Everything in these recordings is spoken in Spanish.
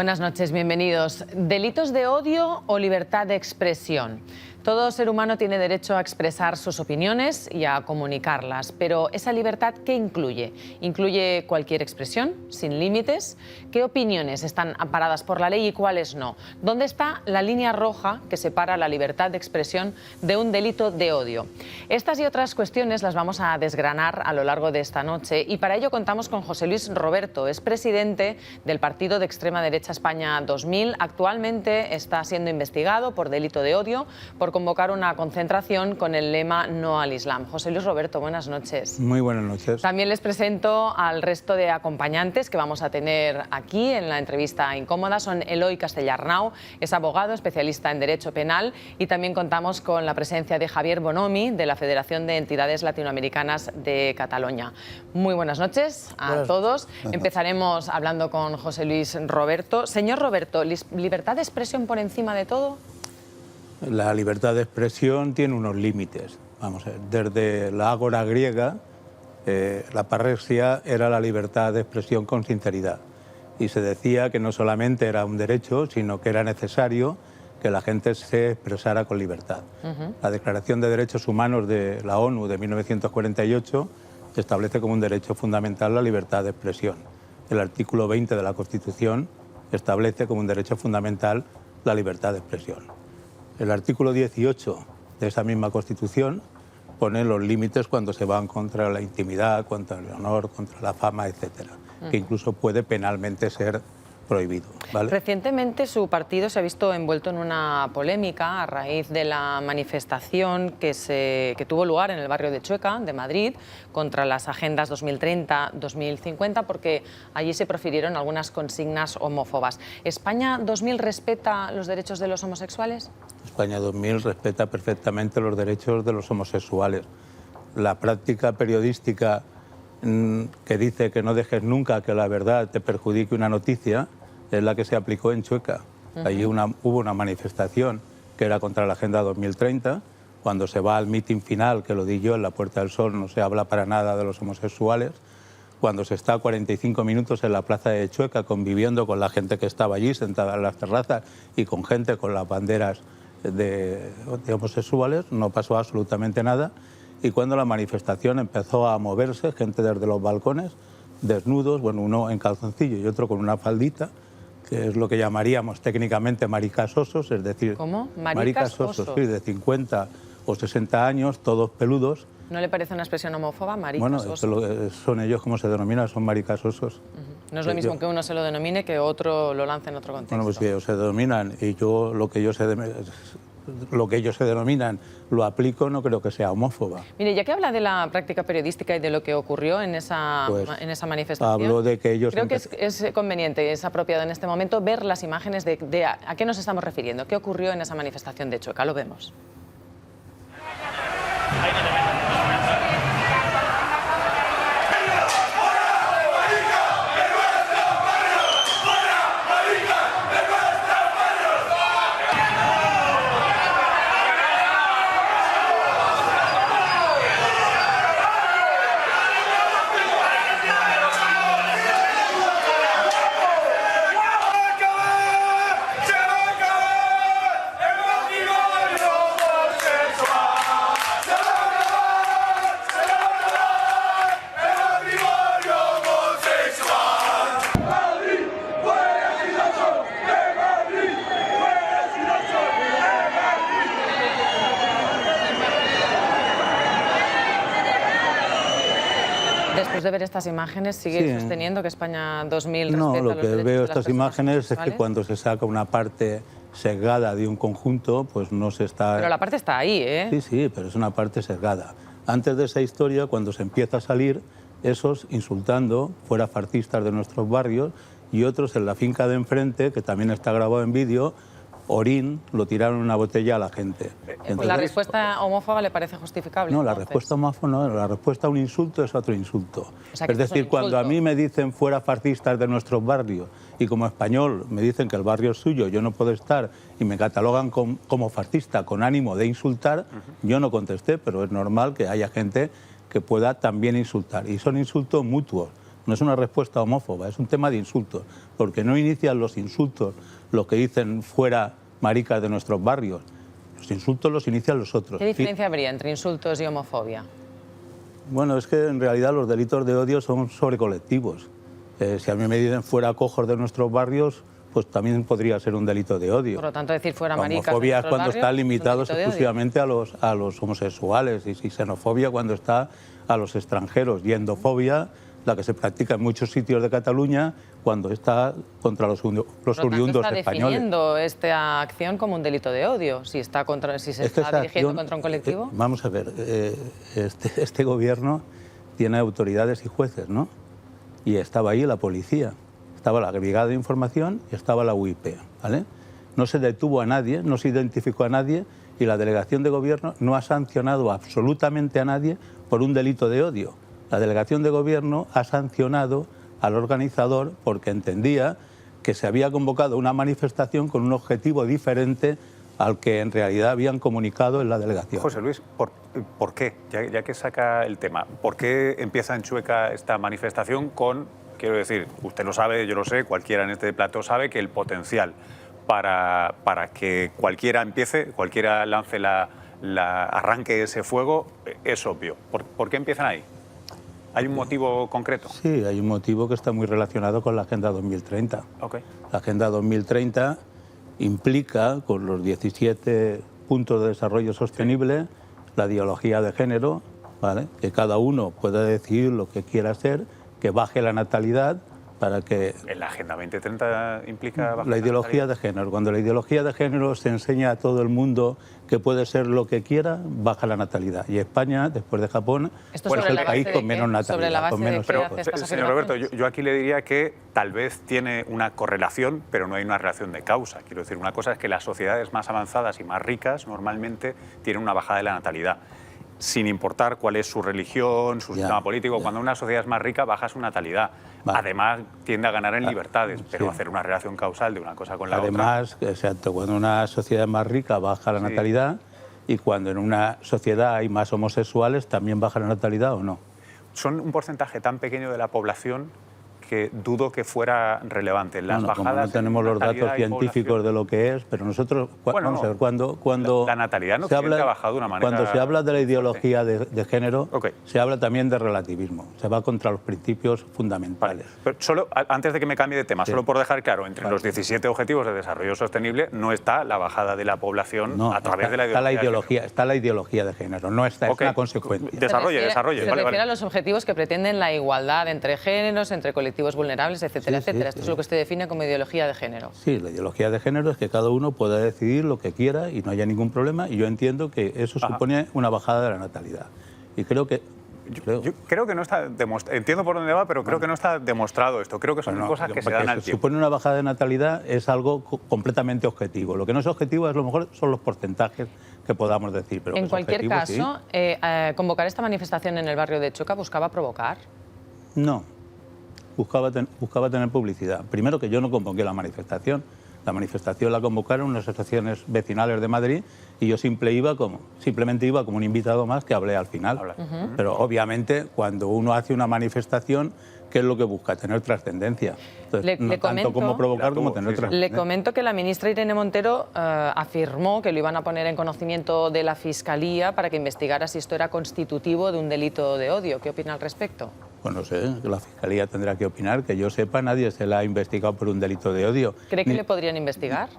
Buenas noches, bienvenidos. ¿Delitos de odio o libertad de expresión? Todo ser humano tiene derecho a expresar sus opiniones y a comunicarlas, pero ¿esa libertad qué incluye? ¿Incluye cualquier expresión, sin límites? ¿Qué opiniones están amparadas por la ley y cuáles no? ¿Dónde está la línea roja que separa la libertad de expresión de un delito de odio? Estas y otras cuestiones las vamos a desgranar a lo largo de esta noche y para ello contamos con José Luis Roberto, es presidente del partido de extrema derecha España 2000. Actualmente está siendo investigado por delito de odio por convocar una concentración con el lema No al Islam. José Luis Roberto, buenas noches. Muy buenas noches. También les presento al resto de acompañantes que vamos a tener aquí en la entrevista incómoda. Son Eloy Castellarnau, es abogado, especialista en Derecho Penal, y también contamos con la presencia de Javier Bonomi, de la Federación de Entidades Latinoamericanas de Cataluña. Muy buenas noches a todos. Empezaremos hablando con José Luis Roberto. Señor Roberto, ¿libertad de expresión por encima de todo? La libertad de expresión tiene unos límites. Vamos a ver, desde la ágora griega, la parresia era la libertad de expresión con sinceridad. Y se decía que no solamente era un derecho, sino que era necesario que la gente se expresara con libertad. La Declaración de Derechos Humanos de la ONU de 1948 establece como un derecho fundamental la libertad de expresión. El artículo 20 de la Constitución establece como un derecho fundamental la libertad de expresión. El artículo 18 de esa misma Constitución pone los límites cuando se van contra la intimidad, contra el honor, contra la fama, etcétera, que incluso puede penalmente ser prohibido, ¿vale? Recientemente su partido se ha visto envuelto en una polémica a raíz de la manifestación que tuvo lugar en el barrio de Chueca, de Madrid, contra las agendas 2030-2050, porque allí se profirieron algunas consignas homófobas. ¿España 2000 respeta los derechos de los homosexuales? España 2000 respeta perfectamente los derechos de los homosexuales. La práctica periodística que dice que no dejes nunca que la verdad te perjudique una noticia es la que se aplicó en Chueca. Allí hubo una manifestación que era contra la Agenda 2030. Cuando se va al mitin final, que lo di yo en la Puerta del Sol, no se habla para nada de los homosexuales. Cuando se está 45 minutos en la plaza de Chueca conviviendo con la gente que estaba allí sentada en las terrazas y con gente con las banderas de homosexuales, no pasó absolutamente nada. Y cuando la manifestación empezó a moverse, gente desde los balcones, desnudos, bueno, uno en calzoncillo y otro con una faldita, que es lo que llamaríamos técnicamente maricas osos, es decir... ¿Cómo? Maricas osos, sí, de 50 o 60 años, todos peludos. ¿No le parece una expresión homófoba, maricas osos? Bueno, son ellos como se denominan, son maricas osos. No es lo mismo que uno se lo denomine que otro lo lance en otro contexto. Bueno, pues sí, ellos se denominan y yo lo que ellos se denominan lo aplico, no creo que sea homófoba. Mire, ya que habla de la práctica periodística y de lo que ocurrió en esa manifestación, hablo de que ellos creo que es conveniente, es apropiado en este momento ver las imágenes de a qué nos estamos refiriendo, qué ocurrió en esa manifestación de Chueca. Lo vemos. Después de ver estas imágenes, ¿sigue sosteniendo que España 2000 respeta los derechos de las personas homosexuales? No, lo que veo estas imágenes es que cuando se saca una parte sesgada de un conjunto, pues no se está... Pero la parte está ahí, ¿eh? Sí, sí, pero es una parte sesgada. Antes de esa historia, cuando se empieza a salir, esos insultando fuera fascistas de nuestros barrios y otros en la finca de enfrente, que también está grabado en vídeo, orín, lo tiraron en una botella a la gente. Entonces, ¿la respuesta homófoba le parece justificable? No, la respuesta homófoba no, la respuesta a un insulto es otro insulto. O sea, es decir, cuando a mí me dicen fuera fascistas de nuestros barrios y como español me dicen que el barrio es suyo, yo no puedo estar y me catalogan como fascista con ánimo de insultar, yo no contesté, pero es normal que haya gente que pueda también insultar. Y son insultos mutuos. no es una respuesta homófoba, es un tema de insultos, porque no inician los insultos los que dicen fuera maricas de nuestros barrios, los insultos los inician los otros. ¿Qué diferencia habría entre insultos y homofobia? Bueno, es que en realidad los delitos de odio son sobre colectivos. Si a mí me dicen fuera cojos de nuestros barrios, pues también podría ser un delito de odio. Por lo tanto, decir fuera maricas. La homofobia es cuando barrios, están limitados exclusivamente a los homosexuales, y xenofobia cuando está a los extranjeros, y endofobia, la que se practica en muchos sitios de Cataluña, cuando está contra los oriundos españoles. Está definiendo esta acción como un delito de odio, si se está dirigiendo contra un colectivo. Vamos a ver, este gobierno tiene autoridades y jueces, ¿no? Y estaba ahí la policía, estaba la Brigada de Información y estaba la UIP, ¿vale? No se detuvo a nadie, no se identificó a nadie, y la delegación de gobierno no ha sancionado absolutamente a nadie por un delito de odio. La delegación de gobierno ha sancionado al organizador porque entendía que se había convocado una manifestación con un objetivo diferente al que en realidad habían comunicado en la delegación. José Luis, ¿por qué? Ya que saca el tema, ¿por qué empieza en Chueca esta manifestación con, quiero decir, usted lo sabe, yo lo sé, cualquiera en este plato sabe que el potencial para que cualquiera lance arranque ese fuego es obvio? ¿Por qué empiezan ahí? ¿Hay un motivo concreto? Sí, hay un motivo que está muy relacionado con la Agenda 2030. Okay. La Agenda 2030 implica, con los 17 puntos de desarrollo sostenible, la ideología de género, ¿vale? Que cada uno pueda decidir lo que quiera hacer, que baje la natalidad para que... ¿En la Agenda 2030 implica bajar la ideología de género? Cuando la ideología de género se enseña a todo el mundo que puede ser lo que quiera, baja la natalidad. Y España, después de Japón, es el país con menos natalidad, con menos hijos. Pero, señor Roberto, yo aquí le diría que tal vez tiene una correlación, pero no hay una relación de causa. Quiero decir, una cosa es que las sociedades más avanzadas y más ricas normalmente tienen una bajada de la natalidad, sin importar cuál es su religión, su sistema político. Cuando una sociedad es más rica, baja su natalidad. Vale. Además, tiende a ganar en libertades, pero hacer una relación causal de una cosa con la otra... Además, exacto, cuando una sociedad es más rica, baja la natalidad, y cuando en una sociedad hay más homosexuales, ¿también baja la natalidad o no? Son un porcentaje tan pequeño de la población que dudo que fuera relevante. Las bajadas, como no tenemos los datos científicos de lo que es, pero nosotros, vamos a ver, cuando la natalidad no ha bajado de una manera... Cuando se habla de la ideología de género, se habla también de relativismo, se va contra los principios fundamentales. Vale. Pero solo, antes de que me cambie de tema, solo por dejar claro, entre los 17 Objetivos de Desarrollo Sostenible no está la bajada de la población a través de la ideología. Está la ideología de género, no está, es una consecuencia. Desarrolle. Se refiere a los objetivos que pretenden la igualdad entre géneros, entre colectivos vulnerables, etcétera, etcétera. Esto es lo que usted define como ideología de género. Sí, la ideología de género es que cada uno pueda decidir lo que quiera y no haya ningún problema, y yo entiendo que eso supone una bajada de la natalidad. Y creo que... Yo creo que no está demostrado, entiendo por dónde va, pero creo que no está demostrado esto. Creo que son cosas que se dan al tiempo. Supone una bajada de natalidad es algo completamente objetivo. Lo que no es objetivo es, a lo mejor, son los porcentajes que podamos decir. Pero en cualquier caso, convocar esta manifestación en el barrio de Chueca buscaba provocar. No. Buscaba tener publicidad. Primero, que yo no convoqué la manifestación. La manifestación la convocaron unas asociaciones vecinales de Madrid y yo simplemente iba como un invitado más que hablé al final. Pero obviamente cuando uno hace una manifestación, ¿qué es lo que busca? Tener trascendencia. No tanto como provocar como tener trascendencia. Le comento que la ministra Irene Montero afirmó que lo iban a poner en conocimiento de la Fiscalía para que investigara si esto era constitutivo de un delito de odio. ¿Qué opina al respecto? Pues no sé, la Fiscalía tendrá que opinar. Que yo sepa, nadie se la ha investigado por un delito de odio. ¿Cree que le podrían investigar?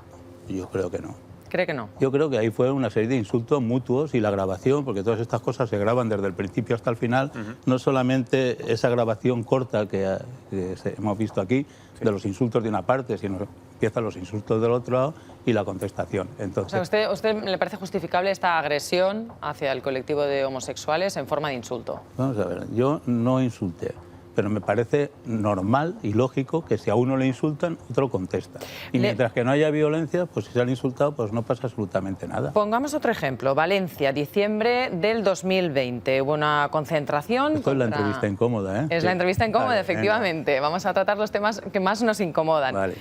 Yo creo que no. ¿Cree que no? Yo creo que ahí fue una serie de insultos mutuos y la grabación, porque todas estas cosas se graban desde el principio hasta el final, no solamente esa grabación corta que hemos visto aquí, de los insultos de una parte, sino empiezan los insultos del otro lado y la contestación. Entonces, o sea, ¿usted le parece justificable esta agresión hacia el colectivo de homosexuales en forma de insulto? Vamos a ver, yo no insulté, pero me parece normal y lógico que si a uno le insultan, otro contesta. Y mientras que no haya violencia, pues si se han insultado, pues no pasa absolutamente nada. Pongamos otro ejemplo. Valencia, diciembre del 2020. Hubo una concentración... Esto es la entrevista incómoda, ¿eh? Es la entrevista incómoda, vale, efectivamente. Venga. Vamos a tratar los temas que más nos incomodan. Vale.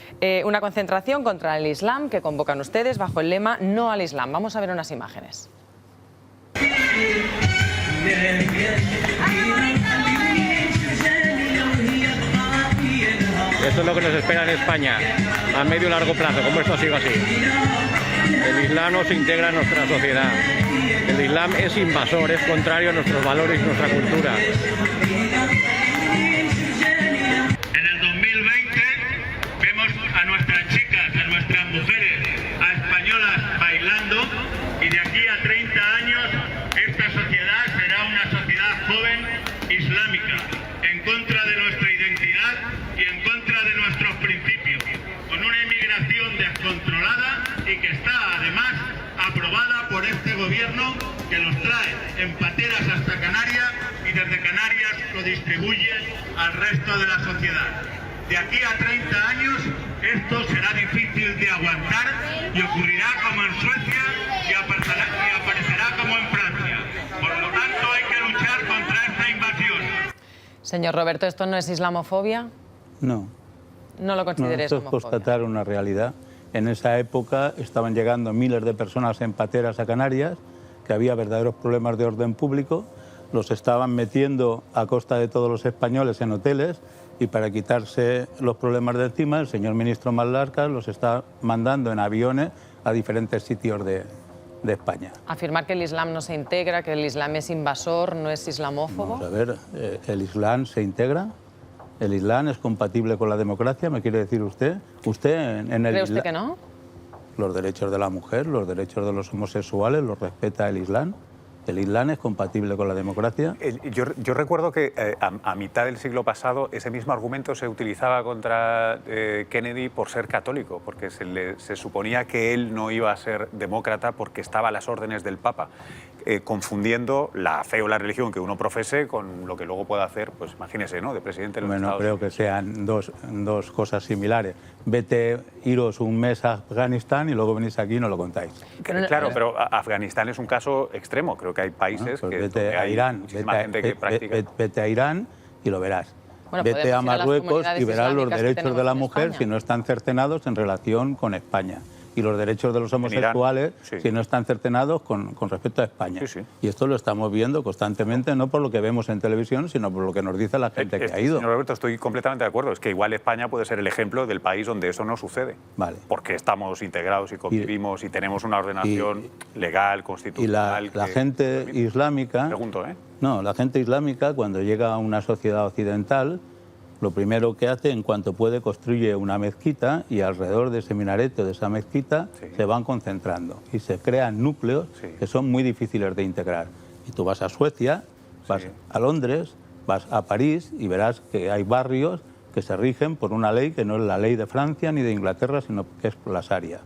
Una concentración contra el Islam que convocan ustedes bajo el lema No al Islam. Vamos a ver unas imágenes. Esto es lo que nos espera en España a medio y largo plazo, como esto siga así. El Islam no se integra en nuestra sociedad. El Islam es invasor, es contrario a nuestros valores y nuestra cultura. En el 2020 vemos a nuestras chicas, a nuestras mujeres, a españolas bailando, y de aquí a 30 años esta sociedad será una sociedad joven islámica, en contra de nuestra identidad y en contra de nuestros principios, con una inmigración descontrolada y que está además aprobada por este gobierno, que los trae en pateras hasta Canarias y desde Canarias lo distribuye al resto de la sociedad. De aquí a 30 años esto será difícil de aguantar y ocurrirá como en Suecia y aparecerá como en Francia. Por lo tanto hay que luchar contra esta invasión. Señor Roberto, ¿esto no es islamofobia? No. No lo No, considere esto es islamofobia. constatar una realidad. En esa época estaban llegando miles de personas en pateras a Canarias, que había verdaderos problemas de orden público, los estaban metiendo a costa de todos los españoles en hoteles, y para quitarse los problemas de encima, el señor ministro Marlaska los está mandando en aviones a diferentes sitios de España. Afirmar que el Islam no se integra, que el Islam es invasor, no es islamófobo. Vamos a ver, ¿el Islam se integra? ¿El Islam es compatible con la democracia? ¿Me quiere decir usted? ¿Usted en el ¿Cree usted Islam, que no? los derechos de la mujer, los derechos de los homosexuales, los respeta el Islam? ¿El Islam es compatible con la democracia? Yo recuerdo que a mitad del siglo pasado ese mismo argumento se utilizaba contra Kennedy por ser católico, porque se suponía que él no iba a ser demócrata porque estaba a las órdenes del Papa, confundiendo la fe o la religión que uno profese con lo que luego pueda hacer, pues imagínese, ¿no?, de presidente de los Bueno, Estados creo Unidos. que sean dos cosas similares. Vete, iros un mes a Afganistán y luego venís aquí y no lo contáis. Claro, pero Afganistán es un caso extremo. Creo que hay países Bueno, pues que vete donde a hay Irán, muchísima gente que practica. vete a Irán y lo verás. Bueno, vete podemos a ir a las Marruecos comunidades y verás los islámicas que derechos de tenemos la en mujer España. si no están cercenados en relación con España. Y los derechos de los Irán, homosexuales sí. si no están cercenados con respecto a España. Sí, sí. Y esto lo estamos viendo constantemente, no por lo que vemos en televisión, sino por lo que nos dice la gente que ha ido. Señor Roberto, estoy completamente de acuerdo. Es que igual España puede ser el ejemplo del país donde eso no sucede. Vale. Porque estamos integrados y convivimos y tenemos una ordenación legal, Y constitucional. la que gente permite. islámica... Pregunto, ¿eh? No, la gente islámica cuando llega a una sociedad occidental, lo primero que hace, en cuanto puede, construye una mezquita y alrededor de ese minarete, de esa mezquita, Sí. se van concentrando y se crean núcleos Sí. que son muy difíciles de integrar. Y tú vas a Suecia, vas Sí. a Londres, vas a París y verás que hay barrios que se rigen por una ley que no es la ley de Francia ni de Inglaterra, sino que es la Sharia.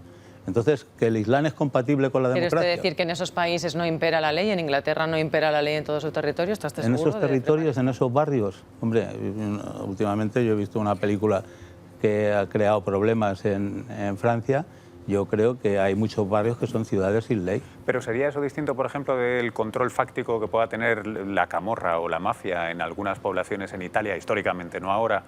Entonces, ¿que el Islam es compatible con la ¿Quiere democracia? usted decir que en esos países no impera la ley, en Inglaterra no impera la ley en todo su territorio? ¿Está usted En seguro esos de territorios, en esos barrios. Hombre, últimamente yo he visto una película que ha creado problemas en Francia. Yo creo que hay muchos barrios que son ciudades sin ley. Pero ¿sería eso distinto, por ejemplo, del control fáctico que pueda tener la camorra o la mafia en algunas poblaciones en Italia, históricamente, no ahora?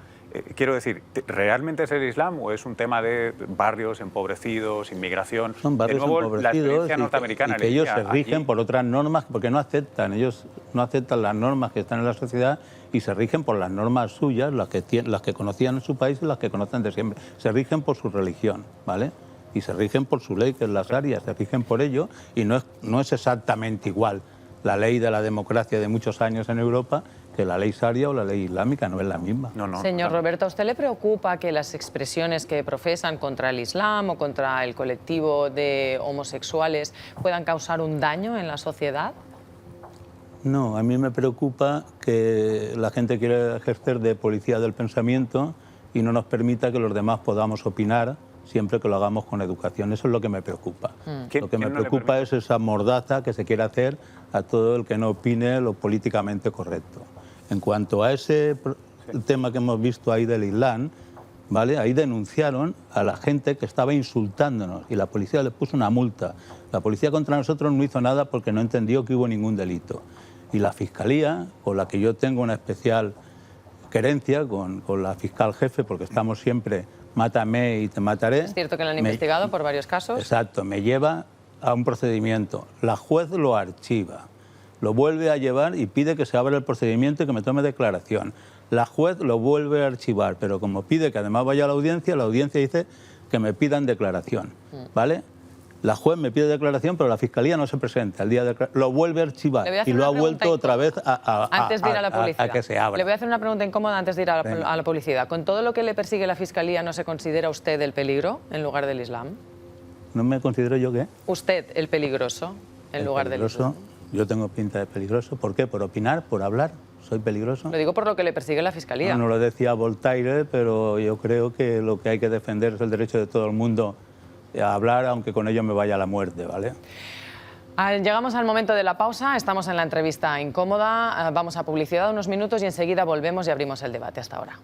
Quiero decir, ¿realmente es el Islam o es un tema de barrios empobrecidos, inmigración? Son barrios de nuevo, la empobrecidos experiencia norteamericana y que ellos le se decía, rigen aquí- por otras normas, porque ellos no aceptan las normas que están en la sociedad y se rigen por las normas suyas, las que conocían en su país y las que conocen de siempre. Se rigen por su religión, ¿vale? Y se rigen por su ley, que es la Sharia, se rigen por ello, y no es exactamente igual la ley de la democracia de muchos años en Europa que la ley Sharia o la ley islámica, no es la misma. No, no, Señor no. Roberto, ¿a usted le preocupa que las expresiones que profesan contra el Islam o contra el colectivo de homosexuales puedan causar un daño en la sociedad? No, a mí me preocupa que la gente quiera ejercer de policía del pensamiento y no nos permita que los demás podamos opinar siempre que lo hagamos con educación. Eso es lo que me preocupa. ¿Quién- Lo que me quién no le preocupa permite? es esa mordaza que se quiere hacer a todo el que no opine lo políticamente correcto. En cuanto a ese tema que hemos visto ahí del Islam, ¿vale? Ahí denunciaron a la gente que estaba insultándonos y la policía les puso una multa. La policía contra nosotros no hizo nada porque no entendió que hubo ningún delito. Y la Fiscalía, con la que yo tengo una especial querencia, con la fiscal jefe, porque estamos siempre mátame y te mataré. Es cierto que lo han me- investigado por varios casos. Exacto, me lleva a un procedimiento. La juez lo archiva, lo vuelve a llevar y pide que se abra el procedimiento y que me tome declaración. La juez lo vuelve a archivar, pero como pide que además vaya a la audiencia dice que me pidan declaración, ¿vale? La juez me pide declaración, pero la Fiscalía no se presenta. El día de lo vuelve a archivar y lo ha vuelto otra vez antes de ir a la publicidad. a que se abra. Le voy a hacer una pregunta incómoda antes de ir a la publicidad. ¿Con todo lo que le persigue la Fiscalía no se considera usted el peligro en lugar del Islam? ¿No me considero yo qué? Usted el peligroso en lugar del Islam. Yo tengo pinta de peligroso. ¿Por qué? ¿Por opinar? ¿Por hablar? ¿Soy peligroso? Lo digo por lo que le persigue la Fiscalía. No lo decía Voltaire, pero yo creo que lo que hay que defender es el derecho de todo el mundo a hablar, aunque con ello me vaya a la muerte, ¿vale? Llegamos al momento de la pausa, estamos en la entrevista incómoda, vamos a publicidad unos minutos y enseguida volvemos y abrimos el debate. Hasta ahora.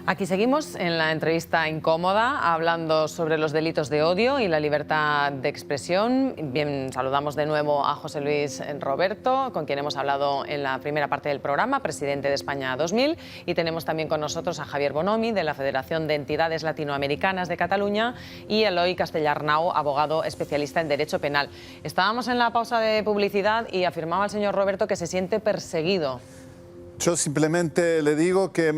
Aquí seguimos en la entrevista incómoda hablando sobre los delitos de odio y la libertad de expresión. Bien, saludamos de nuevo a José Luis Roberto, con quien hemos hablado en la primera parte del programa, presidente de España 2000, y tenemos también con nosotros a Javier Bonomi, de la Federación de Entidades Latinoamericanas de Cataluña, y Eloi Castellarnau, abogado especialista en Derecho Penal. Estábamos en la pausa de publicidad y afirmaba el señor Roberto que se siente perseguido. Yo simplemente le digo que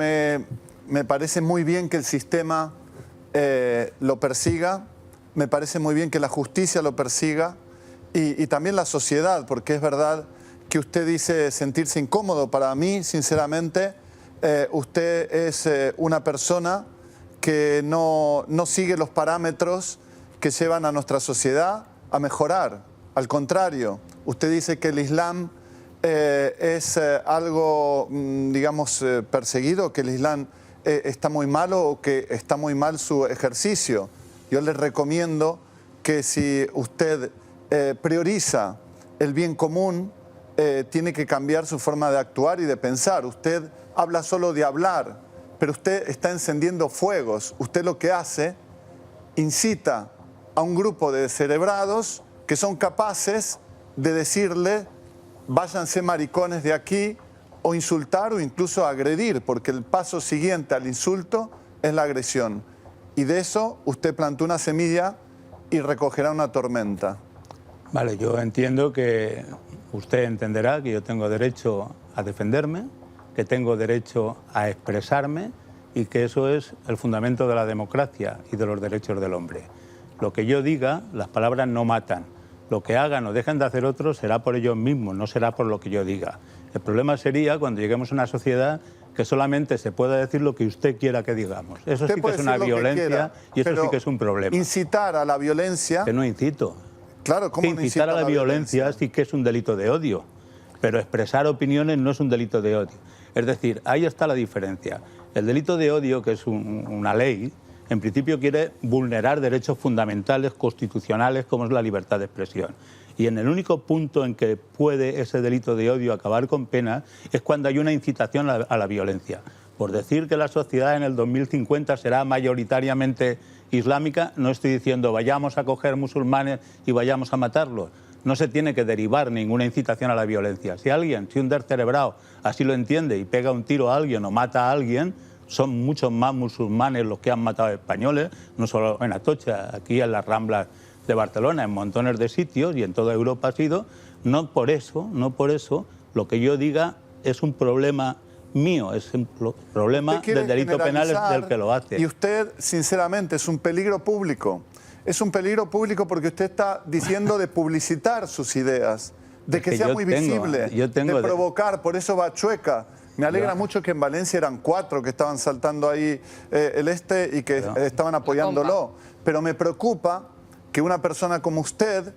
me parece muy bien que el sistema lo persiga, me parece muy bien que la justicia lo persiga y también la sociedad, porque es verdad que usted dice sentirse incómodo. Para mí, sinceramente, usted es una persona que no sigue los parámetros que llevan a nuestra sociedad a mejorar. Al contrario, usted dice que el Islam es algo, digamos, perseguido, que el Islam está muy malo o que está muy mal su ejercicio. Yo le recomiendo que si usted prioriza el bien común, tiene que cambiar su forma de actuar y de pensar. Usted habla solo de hablar, pero usted está encendiendo fuegos. Usted lo que hace, incita a un grupo de descerebrados que son capaces de decirle: váyanse maricones de aquí, o insultar o incluso agredir, porque el paso siguiente al insulto es la agresión. Y de eso usted plantó una semilla y recogerá una tormenta. Vale, yo entiendo que usted entenderá que yo tengo derecho a defenderme, que tengo derecho a expresarme y que eso es el fundamento de la democracia y de los derechos del hombre. Lo que yo diga, las palabras no matan. Lo que hagan o dejen de hacer otros será por ellos mismos, no será por lo que yo diga. El problema sería cuando lleguemos a una sociedad que solamente se pueda decir lo que usted quiera que digamos. Eso sí que es una violencia y eso sí que es un problema. Incitar a la violencia... Que no incito. Claro, ¿cómo no incitar a la violencia sí que es un delito de odio, pero expresar opiniones no es un delito de odio. Es decir, ahí está la diferencia. El delito de odio, que es una ley, en principio quiere vulnerar derechos fundamentales constitucionales como es la libertad de expresión. Y en el único punto en que puede ese delito de odio acabar con pena es cuando hay una incitación a la violencia. Por decir que la sociedad en el 2050 será mayoritariamente islámica, no estoy diciendo vayamos a coger musulmanes y vayamos a matarlos. No se tiene que derivar ninguna incitación a la violencia. Si un descerebrado así lo entiende y pega un tiro a alguien o mata a alguien, son muchos más musulmanes los que han matado a españoles, no solo en Atocha, aquí en las Ramblas de Barcelona, en montones de sitios y en toda Europa ha sido. No por eso lo que yo diga es un problema mío, es un problema del delito penal del que lo hace. Y usted, sinceramente, es un peligro público. Es un peligro público porque usted está diciendo de publicitar sus ideas, de que sea muy visible, de provocar, por eso va Chueca. Me alegra mucho que en Valencia eran 4 que estaban saltando ahí y que estaban apoyándolo. Pero me preocupa que una persona como usted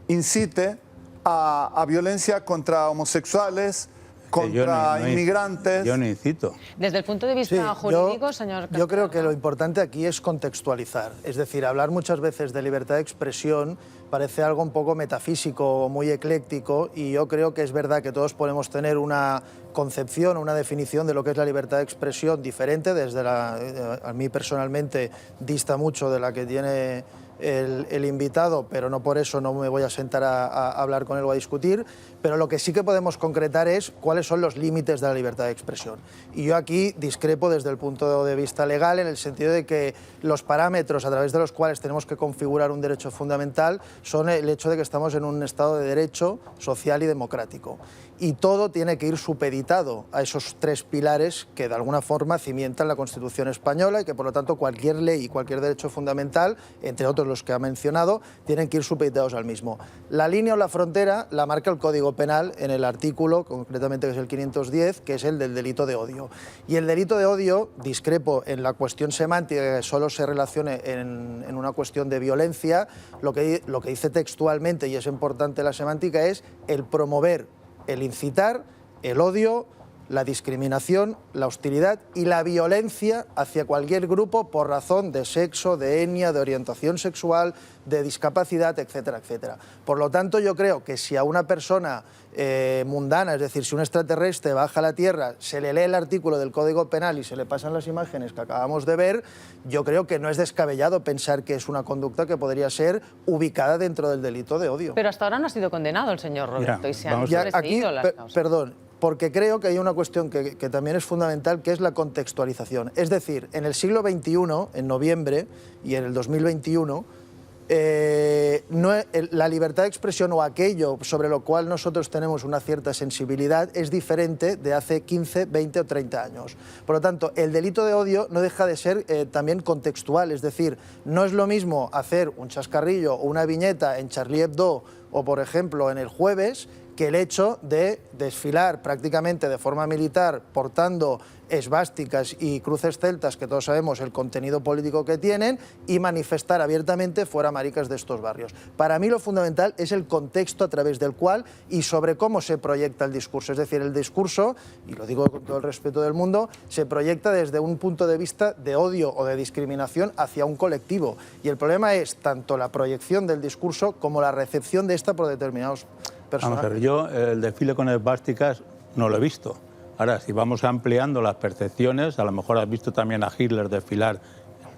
incite a violencia contra homosexuales, contra inmigrantes. Yo no incito. Desde el punto de vista jurídico, señor... Yo creo que lo importante aquí es contextualizar. Es decir, hablar muchas veces de libertad de expresión parece algo un poco metafísico, muy ecléctico, y yo creo que es verdad que todos podemos tener una concepción, una definición de lo que es la libertad de expresión diferente, a mí personalmente dista mucho de la que tiene el invitado, pero no por eso no me voy a sentar a hablar con él o a discutir, pero lo que sí que podemos concretar es cuáles son los límites de la libertad de expresión. Y yo aquí discrepo desde el punto de vista legal, en el sentido de que los parámetros a través de los cuales tenemos que configurar un derecho fundamental son el hecho de que estamos en un Estado de derecho social y democrático. Y todo tiene que ir supeditado a esos tres pilares que de alguna forma cimientan la Constitución española y que por lo tanto cualquier ley y cualquier derecho fundamental, entre otros los que ha mencionado, tienen que ir supeditados al mismo. La línea o la frontera la marca el Código Penal en el artículo, concretamente que es el 510, que es el del delito de odio. Y el delito de odio, discrepo en la cuestión semántica, que solo se relacione en una cuestión de violencia, lo que dice textualmente, y es importante la semántica, es el promover, el incitar, el odio, la discriminación, la hostilidad y la violencia hacia cualquier grupo por razón de sexo, de etnia, de orientación sexual, de discapacidad, etcétera, etcétera. Por lo tanto, yo creo que si a una persona mundana, es decir, si un extraterrestre baja a la Tierra, se le lee el artículo del Código Penal y se le pasan las imágenes que acabamos de ver, yo creo que no es descabellado pensar que es una conducta que podría ser ubicada dentro del delito de odio. Pero hasta ahora no ha sido condenado el señor Roberto y se han Ya, aquí, sobreseído las causas. perdón, porque creo que hay una cuestión que también es fundamental, que es la contextualización. Es decir, en el siglo XXI, en noviembre, y en el 2021, la libertad de expresión o aquello sobre lo cual nosotros tenemos una cierta sensibilidad es diferente de hace 15, 20 o 30 años. Por lo tanto, el delito de odio no deja de ser también contextual, es decir, no es lo mismo hacer un chascarrillo o una viñeta en Charlie Hebdo o, por ejemplo, en El Jueves, que el hecho de desfilar prácticamente de forma militar portando esvásticas y cruces celtas, que todos sabemos el contenido político que tienen, y manifestar abiertamente fuera maricas de estos barrios. Para mí lo fundamental es el contexto a través del cual y sobre cómo se proyecta el discurso. Es decir, el discurso, y lo digo con todo el respeto del mundo, se proyecta desde un punto de vista de odio o de discriminación hacia un colectivo. Y el problema es tanto la proyección del discurso como la recepción de esta por determinados personajes. Vamos a ver, yo el desfile con esvásticas no lo he visto. Ahora, si vamos ampliando las percepciones, a lo mejor has visto también a Hitler desfilar.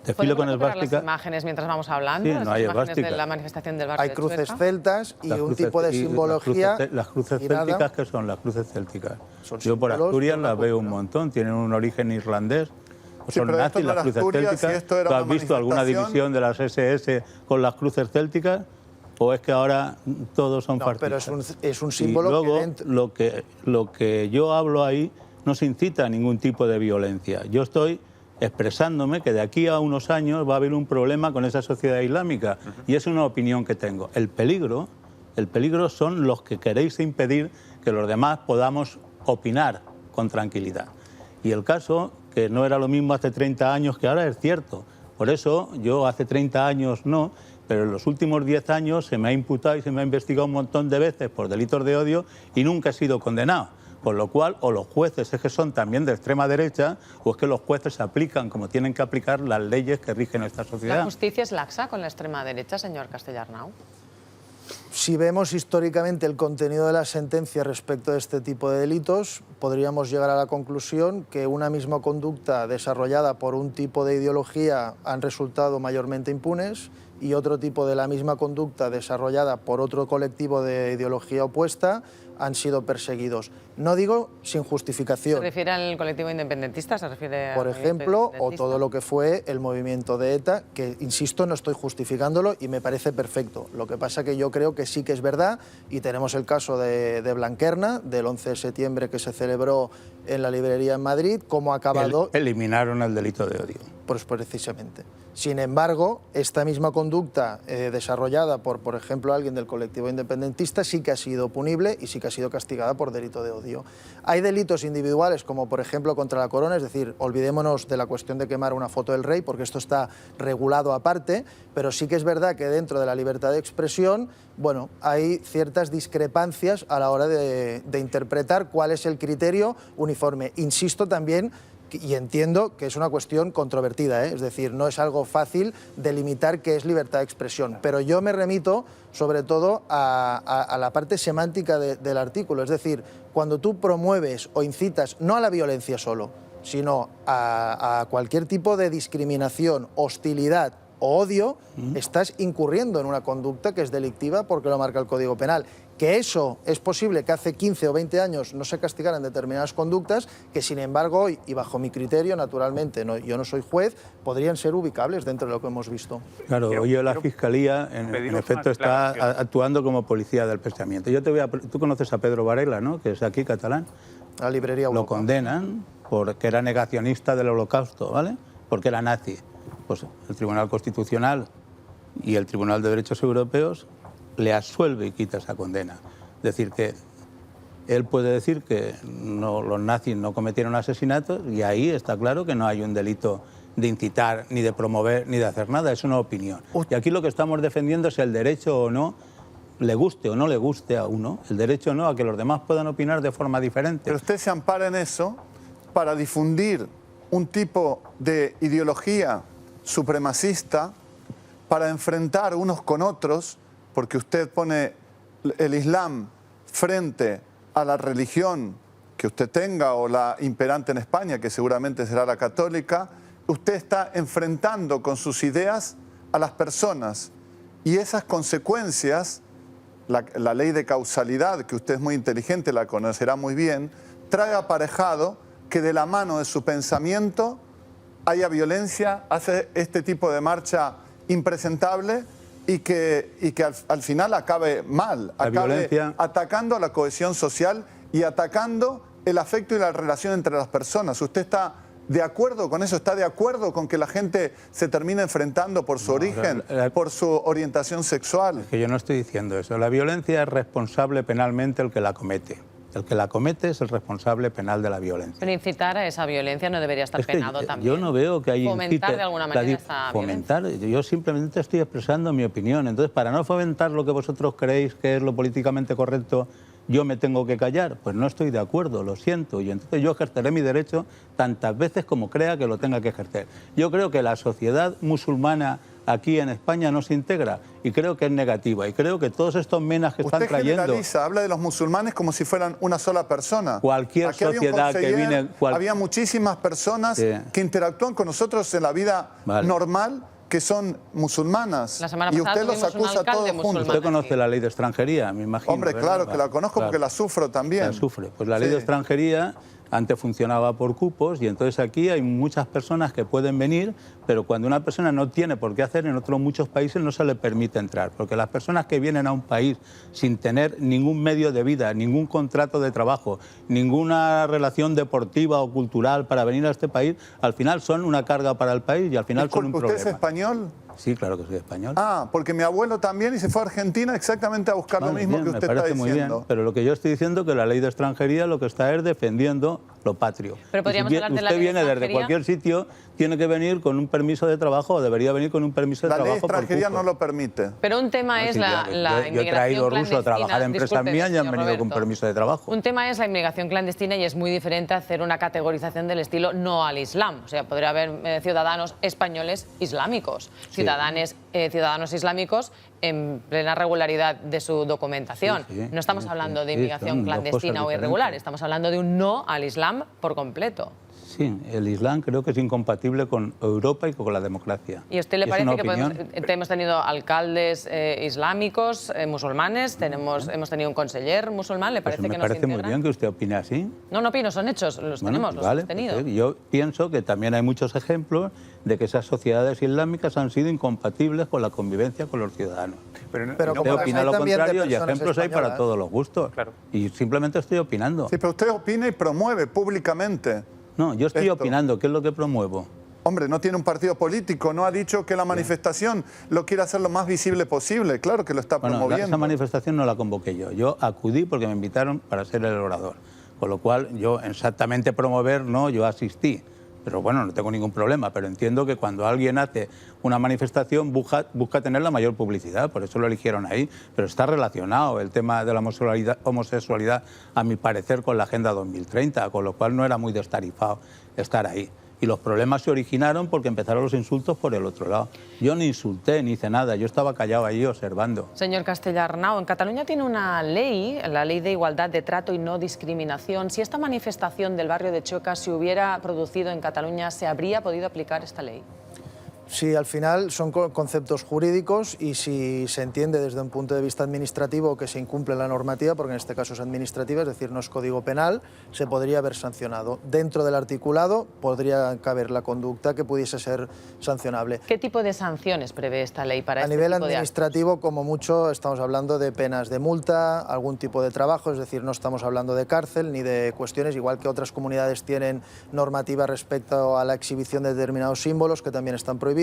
Desfile con esvásticas. Las imágenes mientras vamos hablando, Sí, no hay imágenes esvásticas. de la manifestación del barrio Hay de cruces Chueca. celtas y un tipo de simbología. Las cruces girada. célticas, ¿qué son las cruces célticas? Son Yo por símbolos Asturias de una las veo un cultura. montón, tienen un origen irlandés. O Sí, son pero esto nazis no las era cruces Asturias, célticas. si esto era ¿Tú has una visto alguna manifestación? división de las SS con las cruces célticas? ¿O es que ahora todos son No, fascistas? pero es un símbolo y luego, que dentro... lo que yo hablo ahí no se incita a ningún tipo de violencia. Yo estoy expresándome que de aquí a unos años va a haber un problema con esa sociedad islámica. Y es una opinión que tengo. El peligro son los que queréis impedir que los demás podamos opinar con tranquilidad. Y el caso, que no era lo mismo hace 30 años que ahora, es cierto. Por eso yo hace 30 años no, pero en los últimos 10 años se me ha imputado y se me ha investigado un montón de veces por delitos de odio y nunca he sido condenado. Con lo cual, o los jueces es que son también de extrema derecha, o es que los jueces aplican como tienen que aplicar las leyes que rigen esta ¿La sociedad. justicia es laxa con la extrema derecha, señor Castellarnau? Si vemos históricamente el contenido de las sentencias respecto de este tipo de delitos, podríamos llegar a la conclusión que una misma conducta desarrollada por un tipo de ideología han resultado mayormente impunes y otro tipo de la misma conducta desarrollada por otro colectivo de ideología opuesta han sido perseguidos. No digo sin ¿Se justificación. refiere al colectivo independentista? ¿Se refiere Por al movimiento ejemplo, o independentista? todo lo que fue el movimiento de ETA, que, insisto, no estoy justificándolo y me parece perfecto. Lo que pasa que yo creo que sí que es verdad, y tenemos el caso de Blanquerna, del 11 de septiembre que se celebró en la librería en Madrid, cómo ha acabado... Eliminaron el delito de odio. Pues precisamente. Sin embargo, esta misma conducta desarrollada por ejemplo, alguien del colectivo independentista sí que ha sido punible y sí que ha sido castigada por delito de odio. Hay delitos individuales, como por ejemplo contra la corona, es decir, olvidémonos de la cuestión de quemar una foto del rey, porque esto está regulado aparte, pero sí que es verdad que dentro de la libertad de expresión, bueno, hay ciertas discrepancias a la hora de interpretar cuál es el criterio uniforme. Insisto también, y entiendo que es una cuestión controvertida, es decir, no es algo fácil delimitar qué es libertad de expresión, pero yo me remito sobre todo a la parte semántica del artículo, es decir, cuando tú promueves o incitas no a la violencia solo, sino a cualquier tipo de discriminación, hostilidad o odio, estás incurriendo en una conducta que es delictiva porque lo marca el Código Penal. Que eso es posible que hace 15 o 20 años no se castigaran determinadas conductas, que sin embargo hoy, y bajo mi criterio, naturalmente, yo no soy juez, podrían ser ubicables dentro de lo que hemos visto. Claro, hoy la Fiscalía, en efecto, está actuando como policía del pensamiento. Tú conoces a Pedro Varela, ¿no?, que es aquí catalán. La librería Europa. Lo condenan porque era negacionista del Holocausto, ¿vale? Porque era nazi. Pues el Tribunal Constitucional y el Tribunal de Derechos Europeos le absuelve y quita esa condena. Es decir, que él puede decir que los nazis no cometieron asesinatos y ahí está claro que no hay un delito de incitar, ni de promover, ni de hacer nada, es una opinión. Y aquí lo que estamos defendiendo es el derecho o no, le guste o no le guste a uno, el derecho o no a que los demás puedan opinar de forma diferente. Pero usted se ampara en eso para difundir un tipo de ideología supremacista, para enfrentar unos con otros, porque usted pone el Islam frente a la religión que usted tenga o la imperante en España, que seguramente será la católica. Usted está enfrentando con sus ideas a las personas y esas consecuencias, la ley de causalidad, que usted es muy inteligente, la conocerá muy bien, trae aparejado que de la mano de su pensamiento haya violencia, hace este tipo de marcha impresentable y que al final acabe mal, acabe atacando a la cohesión social y atacando el afecto y la relación entre las personas. ¿Usted está de acuerdo con eso? ¿Está de acuerdo con que la gente se termine enfrentando por su origen, por su orientación sexual? Es que yo no estoy diciendo eso. La violencia es responsable penalmente el que la comete. El que la comete es el responsable penal de la violencia. Pero incitar a esa violencia no debería estar penado también. Yo no veo que hay fomentar de alguna manera esa fomentar. Yo simplemente estoy expresando mi opinión. Entonces, para no fomentar lo que vosotros creéis que es lo políticamente correcto, yo me tengo que callar. Pues no estoy de acuerdo, lo siento. Y entonces yo ejerceré mi derecho tantas veces como crea que lo tenga que ejercer. Yo creo que la sociedad musulmana aquí en España no se integra y creo que es negativa y creo que todos estos menas que están trayendo... Usted generaliza, habla de los musulmanes como si fueran una sola persona. Cualquier aquí sociedad que viene... Había muchísimas personas que interactúan con nosotros en la vida normal que son musulmanas. La semana y pasada usted los acusa a todos juntos. Usted conoce la ley de extranjería, me imagino. Hombre, claro que la conozco porque la sufro también. La sufre. Pues la ley de extranjería antes funcionaba por cupos y entonces aquí hay muchas personas que pueden venir, pero cuando una persona no tiene por qué hacer, en otros muchos países no se le permite entrar, porque las personas que vienen a un país sin tener ningún medio de vida, ningún contrato de trabajo, ninguna relación deportiva o cultural para venir a este país, al final son una carga para el país y al final son un problema. ¿Usted es español? Sí, claro que soy español. Ah, porque mi abuelo también y se fue a Argentina exactamente a buscar lo mismo que usted está diciendo. Me parece muy bien, pero lo que yo estoy diciendo es que la ley de extranjería lo que está es defendiendo lo patrio. Pero podríamos hablar de la ley de extranjería. Usted viene desde cualquier sitio, tiene que venir con un permiso de trabajo o debería venir con un permiso de trabajo. La ley de extranjería no lo permite. Pero un tema es la inmigración Yo he traído clandestina. rusos a trabajar en empresas mías y han venido con permiso de trabajo. Un tema es la inmigración clandestina y es muy diferente hacer una categorización del estilo no al Islam. O sea, podría haber ciudadanos españoles islámicos, ciudadanos islámicos en plena regularidad de su documentación. No estamos hablando de inmigración clandestina o irregular, estamos hablando de un no al Islam por completo. Sí, el Islam creo que es incompatible con Europa y con la democracia. ¿Y a usted le parece que hemos tenido alcaldes islámicos, musulmanes, hemos tenido un conseller musulmán? ¿Le parece que nos parece muy bien que usted opine así. No opino, son hechos, los tenemos, los hemos tenido. Pues yo pienso que también hay muchos ejemplos de que esas sociedades islámicas han sido incompatibles con la convivencia con los ciudadanos. Pero usted opina lo contrario y ejemplos hay para todos los gustos. Claro. Y simplemente estoy opinando. Sí, pero usted opina y promueve públicamente. No, yo estoy opinando. ¿Qué es lo que promuevo? Hombre, no tiene un partido político, no ha dicho que la manifestación lo quiere hacer lo más visible posible. Claro que lo está promoviendo. Esa manifestación no la convoqué yo. Yo acudí porque me invitaron para ser el orador. Con lo cual, yo exactamente promover, no, yo asistí. Pero bueno, no tengo ningún problema, pero entiendo que cuando alguien hace una manifestación busca tener la mayor publicidad, por eso lo eligieron ahí, pero está relacionado el tema de la homosexualidad, a mi parecer, con la Agenda 2030, con lo cual no era muy destarifado estar ahí. Y los problemas se originaron porque empezaron los insultos por el otro lado. Yo ni insulté ni hice nada, yo estaba callado allí observando. Señor Castellarnau, en Cataluña tiene una ley, la Ley de Igualdad de Trato y No Discriminación. Si esta manifestación del barrio de Chueca se hubiera producido en Cataluña, ¿se habría podido aplicar esta ley? Si al final son conceptos jurídicos y si se entiende desde un punto de vista administrativo que se incumple la normativa, porque en este caso es administrativa, es decir, no es código penal, se podría haber sancionado. Dentro del articulado podría caber la conducta que pudiese ser sancionable. ¿Qué tipo de sanciones prevé esta ley para este nivel tipo de administrativo, como mucho, estamos hablando de penas de multa, algún tipo de trabajo, es decir, no estamos hablando de cárcel ni de cuestiones, igual que otras comunidades tienen normativa respecto a la exhibición de determinados símbolos que también están prohibidos.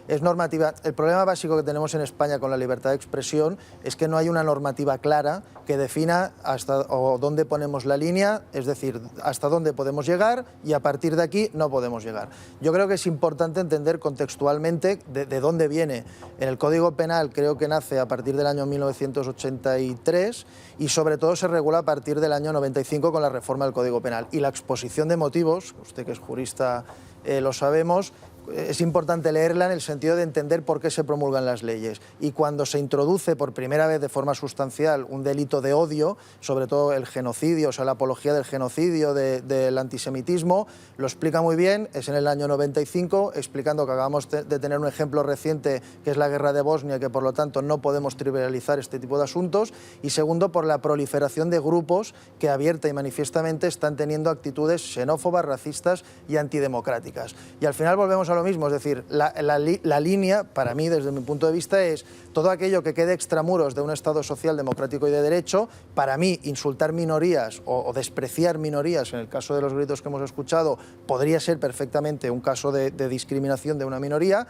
Es normativa. El problema básico que tenemos en España con la libertad de expresión es que no hay una normativa clara que defina hasta o dónde ponemos la línea, es decir, hasta dónde podemos llegar y a partir de aquí no podemos llegar. Yo creo que es importante entender contextualmente de dónde viene. En el Código Penal creo que nace a partir del año 1983 y sobre todo se regula a partir del año 95 con la reforma del Código Penal. Y la exposición de motivos, usted que es jurista lo sabemos, es importante leerla en el sentido de entender por qué se promulgan las leyes. Y cuando se introduce por primera vez de forma sustancial un delito de odio, sobre todo el genocidio, o sea, la apología del genocidio, del antisemitismo, lo explica muy bien, es en el año 95, explicando que acabamos de tener un ejemplo reciente que es la guerra de Bosnia, que por lo tanto no podemos trivializar este tipo de asuntos, y segundo, por la proliferación de grupos que abierta y manifiestamente están teniendo actitudes xenófobas, racistas y antidemocráticas. Y al final volvemos a lo mismo, es decir, la línea, para mí, desde mi punto de vista, es todo aquello que quede extramuros de un Estado social, democrático y de derecho. Para mí, insultar minorías o despreciar minorías, en el caso de los gritos que hemos escuchado, podría ser perfectamente un caso de discriminación de una minoría,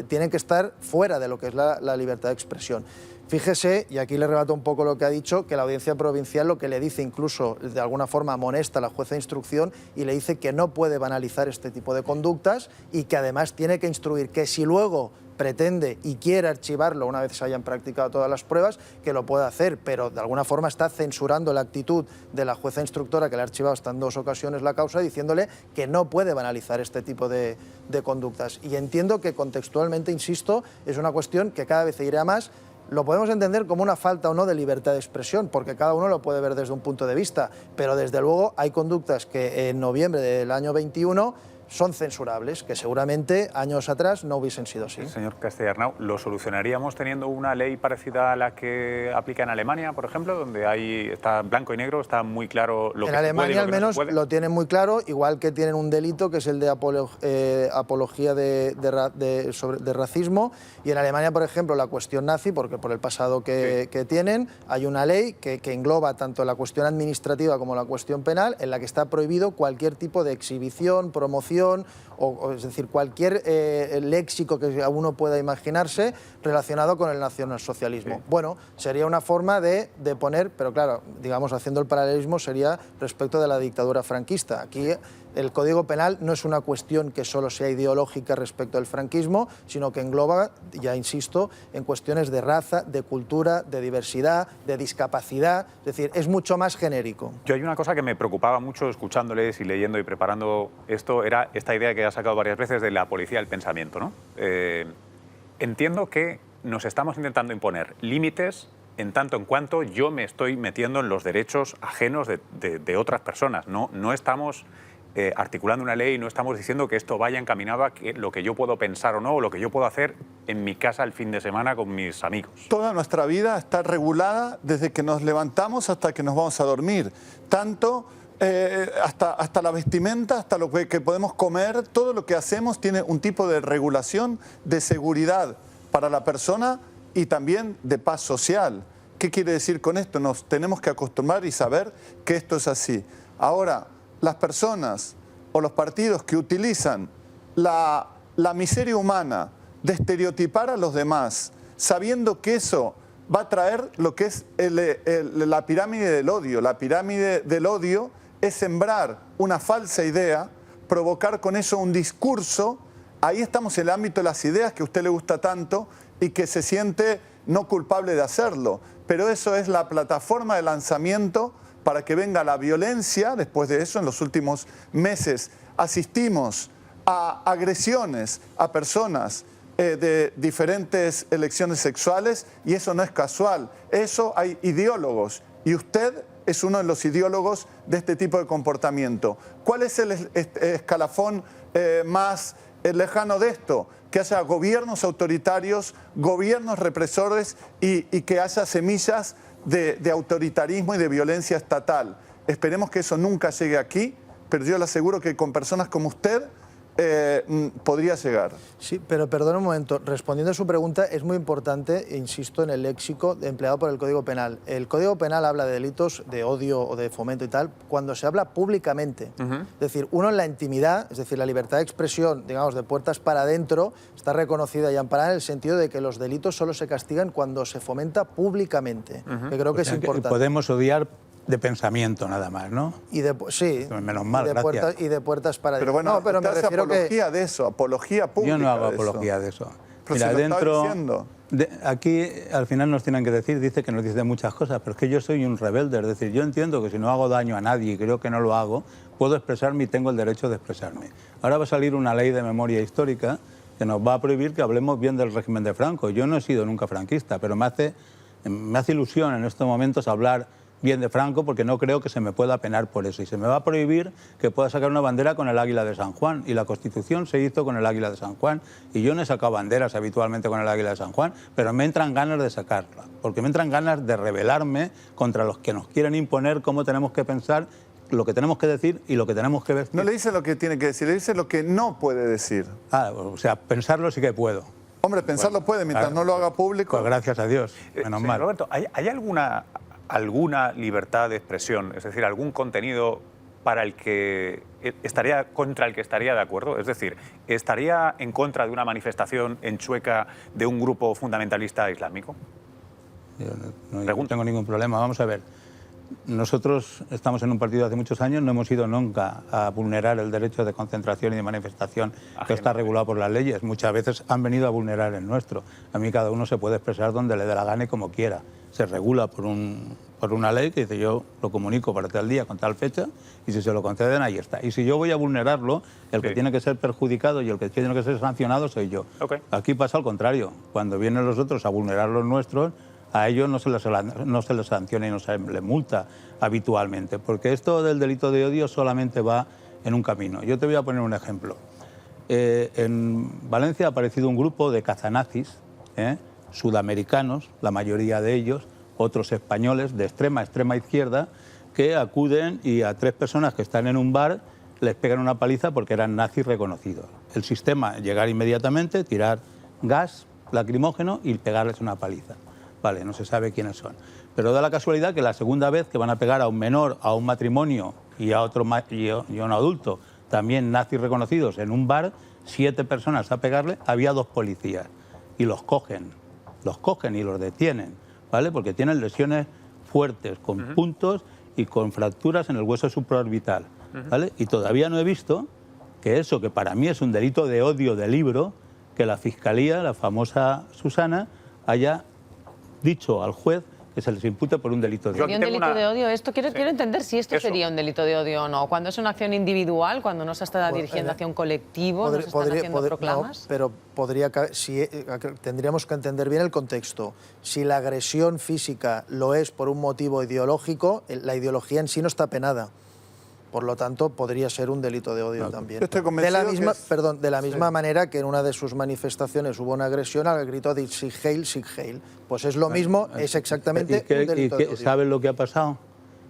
tienen que estar fuera de lo que es la libertad de expresión. Fíjese, y aquí le rebato un poco lo que ha dicho, que la Audiencia Provincial lo que le dice, incluso de alguna forma amonesta a la jueza de instrucción y le dice que no puede banalizar este tipo de conductas y que además tiene que instruir que si luego pretende y quiere archivarlo una vez se hayan practicado todas las pruebas, que lo pueda hacer, pero de alguna forma está censurando la actitud de la jueza instructora que le ha archivado hasta en 2 ocasiones la causa, diciéndole que no puede banalizar este tipo de conductas. Y entiendo que contextualmente, insisto, es una cuestión que cada vez se irá más. Lo podemos entender como una falta o no de libertad de expresión, porque cada uno lo puede ver desde un punto de vista, pero desde luego hay conductas que en noviembre del año 21 son censurables, que seguramente años atrás no hubiesen sido así. Señor Castellarnau, ¿lo solucionaríamos teniendo una ley parecida a la que aplica en Alemania, por ejemplo, donde ahí está blanco y negro, está muy claro lo que se puede y lo que no se puede? En Alemania al menos lo tienen muy claro, igual que tienen un delito que es el de apología de racismo, y en Alemania, por ejemplo, la cuestión nazi, porque por el pasado que tienen, hay una ley que engloba tanto la cuestión administrativa como la cuestión penal, en la que está prohibido cualquier tipo de exhibición, promoción, es decir, cualquier léxico que uno pueda imaginarse relacionado con el nacionalsocialismo. Sí. Bueno, sería una forma de poner, pero claro, digamos, haciendo el paralelismo, sería respecto de la dictadura franquista. Aquí el Código Penal no es una cuestión que solo sea ideológica respecto al franquismo, sino que engloba, ya insisto, en cuestiones de raza, de cultura, de diversidad, de discapacidad, es decir, es mucho más genérico. Yo hay una cosa que me preocupaba mucho escuchándoles y leyendo y preparando esto, era esta idea que ha sacado varias veces de la policía del pensamiento, ¿no? Entiendo que nos estamos intentando imponer límites en tanto en cuanto yo me estoy metiendo en los derechos ajenos de otras personas. No estamos articulando una ley, no estamos diciendo que esto vaya encaminado a que lo que yo puedo pensar o no, o lo que yo puedo hacer en mi casa el fin de semana con mis amigos. Toda nuestra vida está regulada desde que nos levantamos hasta que nos vamos a dormir. Tanto hasta la vestimenta, hasta lo que podemos comer, todo lo que hacemos tiene un tipo de regulación de seguridad para la persona y también de paz social. ¿Qué quiere decir con esto? Nos tenemos que acostumbrar y saber que esto es así. Ahora, las personas o los partidos que utilizan la miseria humana de estereotipar a los demás, sabiendo que eso va a traer lo que es la pirámide del odio. La pirámide del odio es sembrar una falsa idea, provocar con eso un discurso. Ahí estamos en el ámbito de las ideas que a usted le gusta tanto y que se siente no culpable de hacerlo. Pero eso es la plataforma de lanzamiento para que venga la violencia. Después de eso, en los últimos meses, asistimos a agresiones a personas de diferentes elecciones sexuales y eso no es casual. Eso hay ideólogos y usted es uno de los ideólogos de este tipo de comportamiento. ¿Cuál es el escalafón más lejano de esto, que haya gobiernos autoritarios, gobiernos represores y que haya semillas de autoritarismo y de violencia estatal. Esperemos que eso nunca llegue aquí, pero yo le aseguro que con personas como usted podría llegar. Sí, pero perdón un momento. Respondiendo a su pregunta, es muy importante, insisto, en el léxico empleado por el Código Penal. El Código Penal habla de delitos de odio o de fomento y tal cuando se habla públicamente. Es decir, uno en la intimidad, es decir, la libertad de expresión, digamos, de puertas para adentro, está reconocida y amparada en el sentido de que los delitos solo se castigan cuando se fomenta públicamente, que creo que es importante. Podemos odiar de pensamiento nada más, ¿no? Sí, menos mal, y de puertas para pero adentro. bueno, No, pero me refiero apología de eso, apología pública. Yo no hago apología de eso. Pero Mira, si lo está dentro, diciendo. aquí al final nos tienen que decir, dice que nos dice muchas cosas, pero es que yo soy un rebelde, es decir, yo entiendo que si no hago daño a nadie y creo que no lo hago, puedo expresarme y tengo el derecho de expresarme. Ahora va a salir una ley de memoria histórica que nos va a prohibir que hablemos bien del régimen de Franco. Yo no he sido nunca franquista, pero me hace ilusión en estos momentos hablar bien de Franco porque no creo que se me pueda penar por eso. Y se me va a prohibir que pueda sacar una bandera con el águila de San Juan. Y la Constitución se hizo con el águila de San Juan. Y yo no he sacado banderas habitualmente con el águila de San Juan, pero me entran ganas de sacarla. Porque me entran ganas de rebelarme contra los que nos quieren imponer cómo tenemos que pensar, lo que tenemos que decir y lo que tenemos que vestir. No le dice lo que tiene que decir, le dice lo que no puede decir. O sea, pensarlo sí que puedo. Hombre, pensarlo puede, mientras no lo haga público. Pues gracias a Dios, menos mal. Roberto, ¿hay alguna libertad de expresión, es decir, algún contenido contra el que estaría de acuerdo? Es decir, ¿estaría en contra de una manifestación en Chueca de un grupo fundamentalista islámico? Yo no tengo ningún problema. Vamos a ver. Nosotros estamos en un partido hace muchos años, no hemos ido nunca a vulnerar el derecho de concentración y de manifestación que está regulado por las leyes. Muchas veces han venido a vulnerar el nuestro. A mí cada uno se puede expresar donde le dé la gana y como quiera. Se regula por una ley que dice yo lo comunico para tal día con tal fecha y si se lo conceden ahí está. Y si yo voy a vulnerarlo, el que tiene que ser perjudicado y el que tiene que ser sancionado soy yo. Aquí pasa al contrario. Cuando vienen los otros a vulnerar los nuestros, a ellos no se les sanciona y no se les multa habitualmente, porque esto del delito de odio solamente va en un camino. Yo te voy a poner un ejemplo. En Valencia ha aparecido un grupo de cazanazis, sudamericanos, la mayoría de ellos, otros españoles de extrema izquierda, que acuden y a 3 personas que están en un bar les pegan una paliza porque eran nazis reconocidos. El sistema, llegar inmediatamente, tirar gas lacrimógeno y pegarles una paliza. Vale, no se sabe quiénes son. Pero da la casualidad que la segunda vez que van a pegar a un menor, a un matrimonio y a un adulto, también nazis reconocidos, en un bar, 7 personas a pegarle, había 2 policías. Y los cogen y los detienen, ¿vale? Porque tienen lesiones fuertes, con puntos y con fracturas en el hueso supraorbital, ¿vale? Y todavía no he visto que eso, que para mí es un delito de odio de libro, que la Fiscalía, la famosa Susana, haya dicho al juez que se les impute por un delito de odio. ¿Sería un delito de odio esto? Quiero entender si esto sería un delito de odio o no. Cuando es una acción individual, cuando no se está dirigiendo hacia un colectivo, no se están haciendo proclamas. No, pero tendríamos que entender bien el contexto. Si la agresión física lo es por un motivo ideológico, la ideología en sí no está penada. Por lo tanto, podría ser un delito de odio también. Yo estoy convencido de la misma manera que en una de sus manifestaciones hubo una agresión al grito de Sieg Heil, Sieg Heil. Pues es lo mismo, es exactamente un delito de odio. ¿Sabes lo que ha pasado?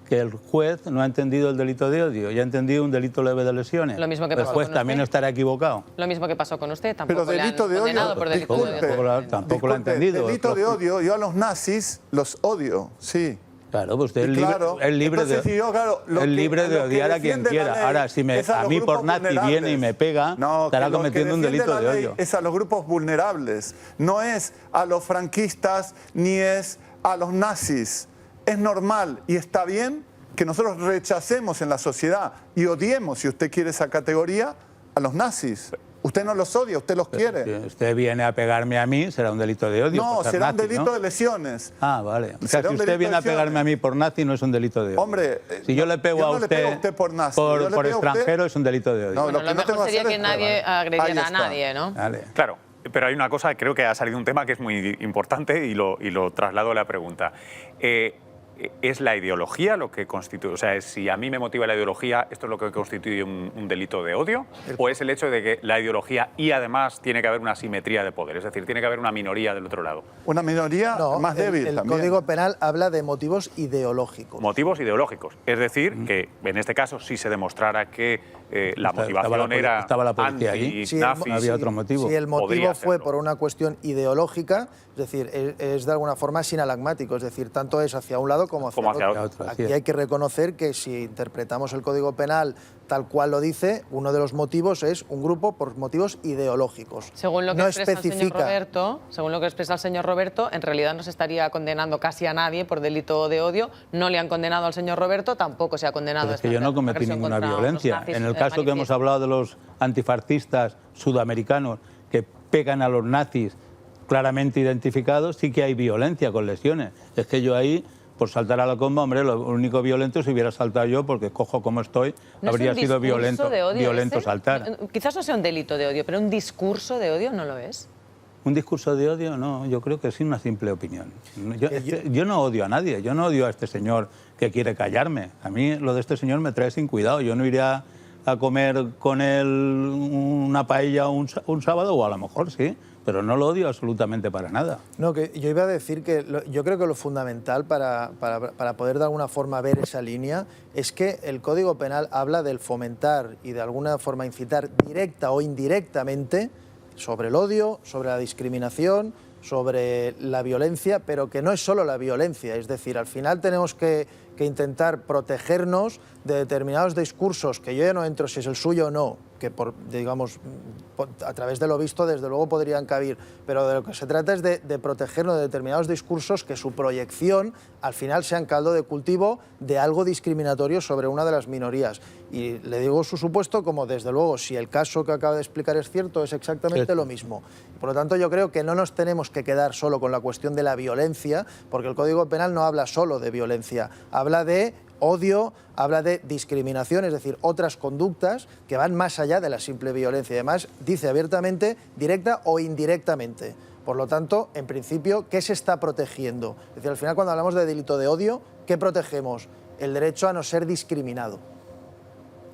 Que el juez no ha entendido el delito de odio y ha entendido un delito leve de lesiones. Lo mismo que pasó el juez con también usted. estará equivocado. Lo mismo que pasó con usted, tampoco Pero delito le han condenado por delito de odio. Tampoco lo ha entendido. Delito de odio, yo a los nazis los odio, sí. Claro, pues usted es libre entonces, de, yo, claro, de odiar a quien quiera. Ahora, si a mí por nazi viene y me pega, estará cometiendo un delito de odio. Es a los grupos vulnerables, no es a los franquistas ni es a los nazis. Es normal y está bien que nosotros rechacemos en la sociedad y odiemos, si usted quiere esa categoría, a los nazis. Usted no los odia, usted los quiere. Si usted viene a pegarme a mí, será un delito de odio. No, será un delito de lesiones. Ah, vale. O sea, si usted viene a pegarme a mí por nazi, no es un delito de odio. Hombre, si yo le pego a usted por nazi, por extranjero, es un delito de odio. No, lo mejor sería que nadie agrediera a nadie, ¿no? Vale. Claro, pero hay una cosa, creo que ha salido un tema que es muy importante y lo traslado a la pregunta. ¿Es la ideología lo que constituye? O sea, si a mí me motiva la ideología, ¿esto es lo que constituye un delito de odio? ¿O es el hecho de que la ideología y además tiene que haber una simetría de poder? Es decir, tiene que haber una minoría del otro lado. Una minoría más débil el también. Código Penal habla de motivos ideológicos. Motivos ideológicos. Es decir, que en este caso, si se demostrara que la motivación era estaba la policía allí. anti-nazi, había otro motivo. Si el motivo podría fue hacerlo. por una cuestión ideológica, es decir, es de alguna forma sinalagmático, es decir, tanto es hacia un lado como hacia el otro. así Aquí es. hay que reconocer que si interpretamos el Código Penal tal cual lo dice, uno de los motivos es un grupo por motivos ideológicos. Según lo que no expresa especifica. el señor Roberto, según lo que expresa el señor Roberto, en realidad no se estaría condenando casi a nadie por delito de odio. No le han condenado al señor Roberto, tampoco se ha condenado. Pero es que yo no cometí ninguna violencia. En el caso que hemos hablado de los antifascistas sudamericanos que pegan a los nazis claramente identificados, sí que hay violencia con lesiones. Es que yo ahí, por saltar a la comba, hombre, lo único violento si hubiera saltado yo, porque cojo como estoy, ¿No habría es un sido discurso de odio violento ese? saltar. Quizás no sea un delito de odio, pero un discurso de odio no lo es. Un discurso de odio, no, yo creo que sí una simple opinión. Yo no odio a nadie, yo no odio a este señor que quiere callarme. A mí lo de este señor me trae sin cuidado. Yo no iría a comer con él una paella un sábado, o a lo mejor sí, pero no lo odio absolutamente para nada. No, que yo iba a decir que yo creo que lo fundamental para poder de alguna forma ver esa línea es que el Código Penal habla del fomentar y de alguna forma incitar directa o indirectamente sobre el odio, sobre la discriminación, sobre la violencia, pero que no es solo la violencia. Es decir, al final tenemos que intentar protegernos de determinados discursos, que yo ya no entro si es el suyo o no, que digamos, a través de lo visto desde luego podrían cabir, pero de lo que se trata es de protegernos de determinados discursos que su proyección al final sean caldo de cultivo de algo discriminatorio sobre una de las minorías. Y le digo su supuesto como, desde luego, si el caso que acaba de explicar es cierto, es exactamente lo mismo. Por lo tanto, yo creo que no nos tenemos que quedar solo con la cuestión de la violencia, porque el Código Penal no habla solo de violencia, habla de odio, habla de discriminación, es decir, otras conductas que van más allá de la simple violencia. Y además, dice abiertamente, directa o indirectamente. Por lo tanto, en principio, ¿qué se está protegiendo? Es decir, al final, cuando hablamos de delito de odio, ¿qué protegemos? El derecho a no ser discriminado.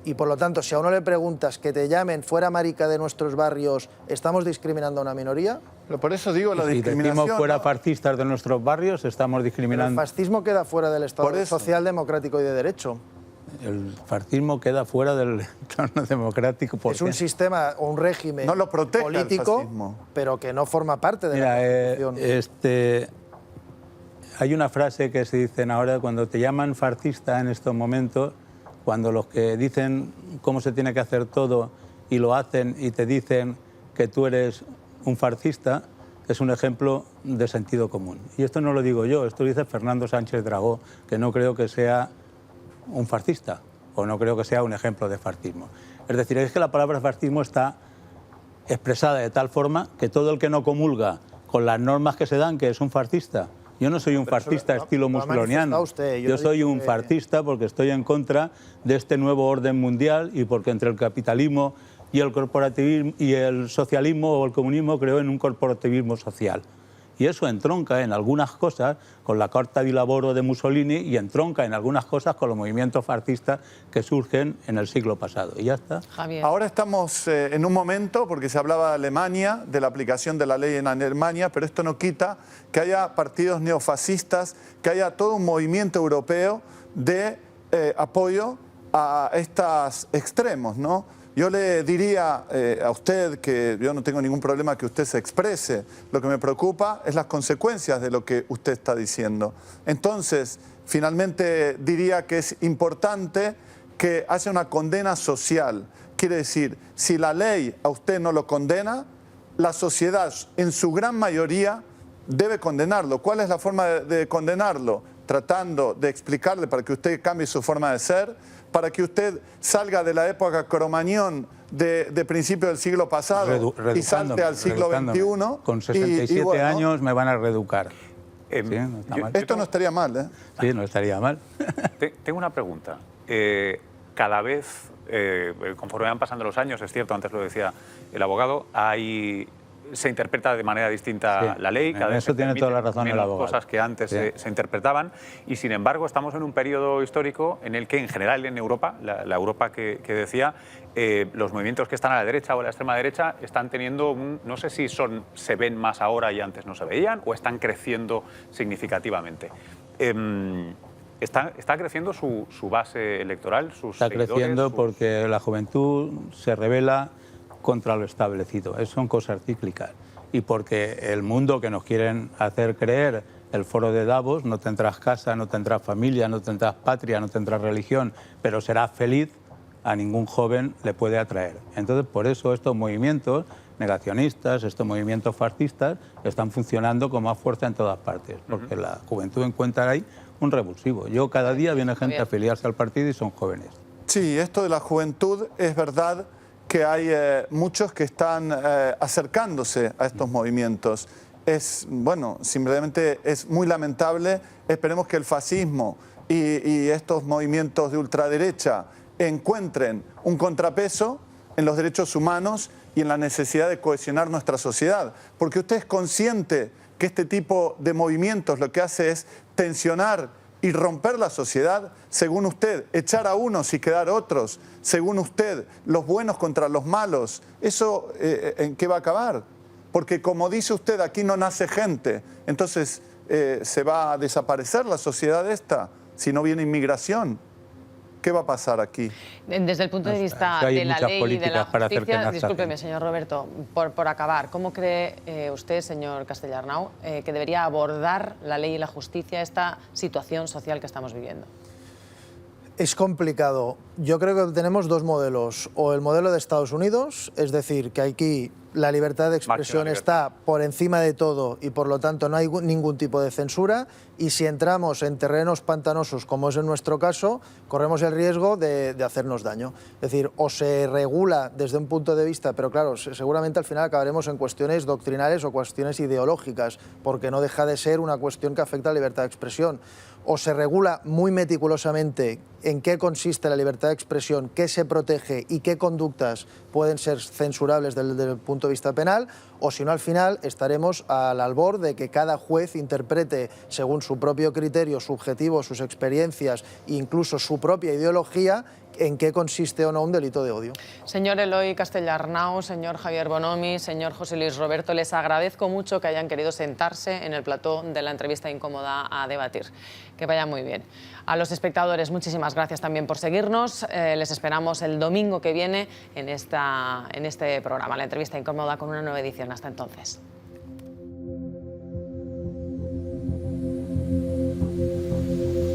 Y por lo tanto, si a uno le preguntas que te llamen fuera marica de nuestros barrios, ¿estamos discriminando a una minoría? Pero por eso digo la Si discriminación. decimos fuera ¿no? fascistas de nuestros barrios, estamos Pero el discriminando. fascismo queda fuera del Estado Por eso. social, democrático y de derecho. El fascismo queda fuera del entorno democrático. ¿Por Es qué? un sistema o un régimen No lo protege el político, fascismo. pero que no forma parte de Mira, la Constitución. hay una frase que se dicen ahora, cuando te llaman fascista en estos momentos, cuando los que dicen cómo se tiene que hacer todo y lo hacen y te dicen que tú eres un fascista, es un ejemplo de sentido común. Y esto no lo digo yo, esto lo dice Fernando Sánchez Dragó, que no creo que sea un fascista, o no creo que sea un ejemplo de fascismo. Es decir, es que la palabra fascismo está expresada de tal forma que todo el que no comulga con las normas que se dan, que es un fascista. Yo no soy un fascista estilo lo ha mussoliniano. manifestado usted. Yo soy un fascista porque estoy en contra de este nuevo orden mundial y porque entre el capitalismo y el corporativismo y el socialismo o el comunismo creo en un corporativismo social. Y eso entronca en algunas cosas con la Carta di Lavoro de Mussolini y entronca en algunas cosas con los movimientos fascistas que surgen en el siglo pasado. Y ya está. Javier. Ahora estamos en un momento, porque se hablaba de Alemania, de la aplicación de la ley en Alemania, pero esto no quita que haya partidos neofascistas, que haya todo un movimiento europeo de apoyo a estos extremos, ¿no? Yo le diría a usted que yo no tengo ningún problema que usted se exprese. Lo que me preocupa es las consecuencias de lo que usted está diciendo. Entonces, finalmente diría que es importante que haya una condena social. Quiere decir, si la ley a usted no lo condena, la sociedad en su gran mayoría debe condenarlo. ¿Cuál es la forma de condenarlo? Tratando de explicarle para que usted cambie su forma de ser, para que usted salga de la época cromañón de principio del siglo pasado y salte al siglo XXI. Con 67 bueno, años me van a reeducar. Sí, no está mal. Esto no estaría mal, ¿eh? Sí, no estaría mal. Tengo una pregunta. Cada vez, conforme van pasando los años, es cierto, antes lo decía el abogado, hay se interpreta de manera distinta Sí, la ley, cada en vez eso se tiene toda la permiten razón el menos abogado. cosas que antes Sí. se interpretaban, y sin embargo estamos en un periodo histórico en el que en general en Europa, la Europa que decía, los movimientos que están a la derecha o a la extrema derecha están teniendo, no sé si se ven más ahora y antes no se veían, o están creciendo significativamente. Está creciendo su base electoral, sus Está seguidores, creciendo sus- porque la juventud se rebela contra lo establecido. Eso son cosas cíclicas. Y porque el mundo que nos quieren hacer creer, el foro de Davos, no tendrás casa, no tendrás familia, no tendrás patria, no tendrás religión, pero serás feliz, a ningún joven le puede atraer. Entonces, por eso estos movimientos negacionistas, estos movimientos fascistas, están funcionando con más fuerza en todas partes, porque la juventud encuentra ahí un revulsivo. Yo cada día viene gente a afiliarse al partido y son jóvenes. Sí, esto de la juventud es verdad que hay muchos que están acercándose a estos movimientos. Simplemente es muy lamentable. Esperemos que el fascismo y estos movimientos de ultraderecha encuentren un contrapeso en los derechos humanos y en la necesidad de cohesionar nuestra sociedad. Porque usted es consciente que este tipo de movimientos lo que hace es tensionar y romper la sociedad, según usted, echar a unos y quedar otros, según usted, los buenos contra los malos. ¿Eso en qué va a acabar? Porque como dice usted, aquí no nace gente, entonces se va a desaparecer la sociedad esta si no viene inmigración. ¿Qué va a pasar aquí? Desde el punto de vista Hay de la muchas ley y de políticas la para hacer que justicia, nazca discúlpeme, gente. señor Roberto, por acabar, ¿cómo cree usted, señor Castellarnau, que debería abordar la ley y la justicia esta situación social que estamos viviendo? Es complicado. Yo creo que tenemos dos modelos. O el modelo de Estados Unidos, es decir, que aquí la libertad de expresión está por encima de todo y por lo tanto no hay ningún tipo de censura, y si entramos en terrenos pantanosos, como es en nuestro caso, corremos el riesgo de hacernos daño. Es decir, o se regula desde un punto de vista, pero claro, seguramente al final acabaremos en cuestiones doctrinales o cuestiones ideológicas, porque no deja de ser una cuestión que afecta a la libertad de expresión. O se regula muy meticulosamente en qué consiste la libertad de expresión, qué se protege y qué conductas pueden ser censurables desde el punto de vista penal, o si no, al final estaremos al albor de que cada juez interprete según su propio criterio subjetivo, sus experiencias e incluso su propia ideología, en qué consiste o no un delito de odio. Señor Eloy Castellarnau, señor Javier Bonomi, señor José Luis Roberto, les agradezco mucho que hayan querido sentarse en el plató de la entrevista incómoda a debatir. Que vaya muy bien. A los espectadores, muchísimas gracias también por seguirnos. Les esperamos el domingo que viene en este programa, la entrevista incómoda, con una nueva edición. Hasta entonces.